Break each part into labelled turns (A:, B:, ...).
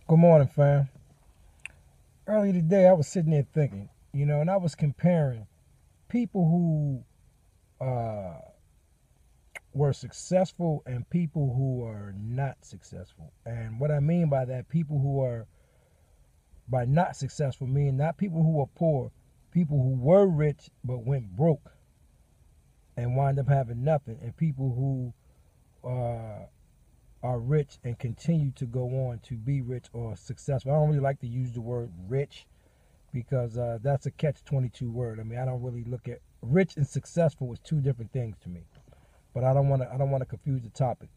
A: Good morning, fam. Earlier today, I was sitting there thinking, and I was comparing people who were successful and people who are not successful. And what I mean by that, people who are by not successful, meaning not people who are poor, people who were rich but went broke and wind up having nothing, and people who are rich and continue to go on to be rich or successful. I don't really like to use the word rich because that's a catch-22 word. I mean, I don't really look at rich and successful as two different things to me. But I don't want to confuse the topic.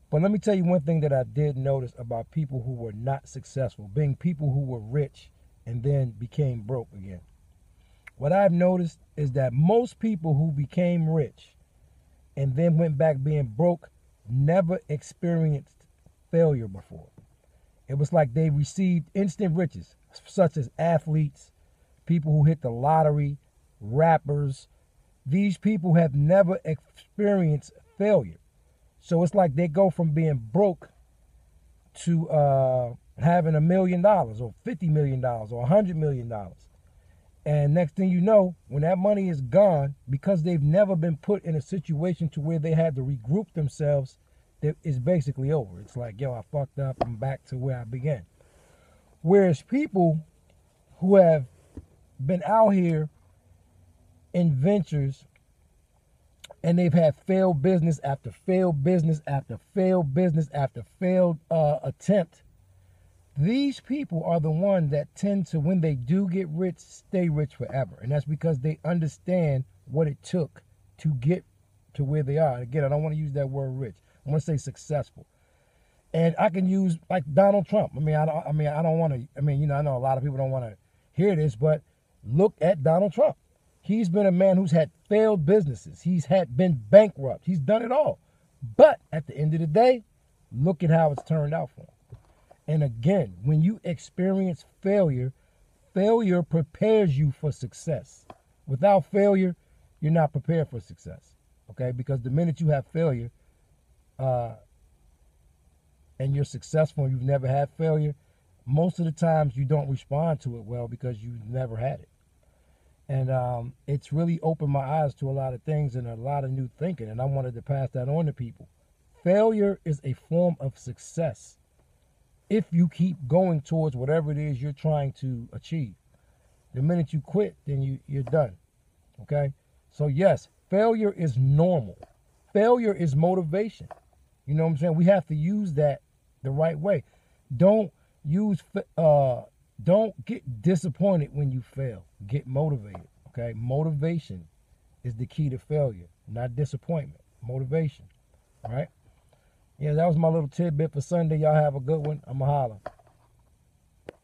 A: But let me tell you one thing that I did notice about people who were not successful, being people who were rich and then became broke again. What I've noticed is that most people who became rich and then went back being broke never experienced failure before. It was like they received instant riches, such as athletes, people who hit the lottery, rappers. These people have never experienced failure. So it's like they go from being broke to having $1 million or $50 million or $100 million. And next thing you know, when that money is gone, because they've never been put in a situation to where they had to regroup themselves, it's basically over. It's like, yo, I fucked up. I'm back to where I began. Whereas people who have been out here in ventures and they've had failed business after failed business after failed business after failed attempt, these people are the ones that tend to, when they do get rich, stay rich forever. And that's because they understand what it took to get to where they are. And again, I don't want to use that word rich. I want to say successful. And I can use like Donald Trump. I don't want to. I know a lot of people don't want to hear this, but look at Donald Trump. He's been a man who's had failed businesses. He's been bankrupt. He's done it all. But at the end of the day, look at how it's turned out for him. And again, when you experience failure, failure prepares you for success. Without failure, you're not prepared for success. Okay? Because the minute you have failure, and you're successful and you've never had failure, most of the times you don't respond to it well because you've never had it. And it's really opened my eyes to a lot of things and a lot of new thinking, and I wanted to pass that on to people. Failure is a form of success if you keep going towards whatever it is you're trying to achieve. The minute you quit, then you're done. Okay? So yes, failure is normal. Failure is motivation. You know what I'm saying? We have to use that the right way. Don't get disappointed when you fail. Get motivated. Okay? Motivation is the key to failure, not disappointment. Motivation. All right? Yeah, that was my little tidbit for Sunday. Y'all have a good one. I'm going to holler.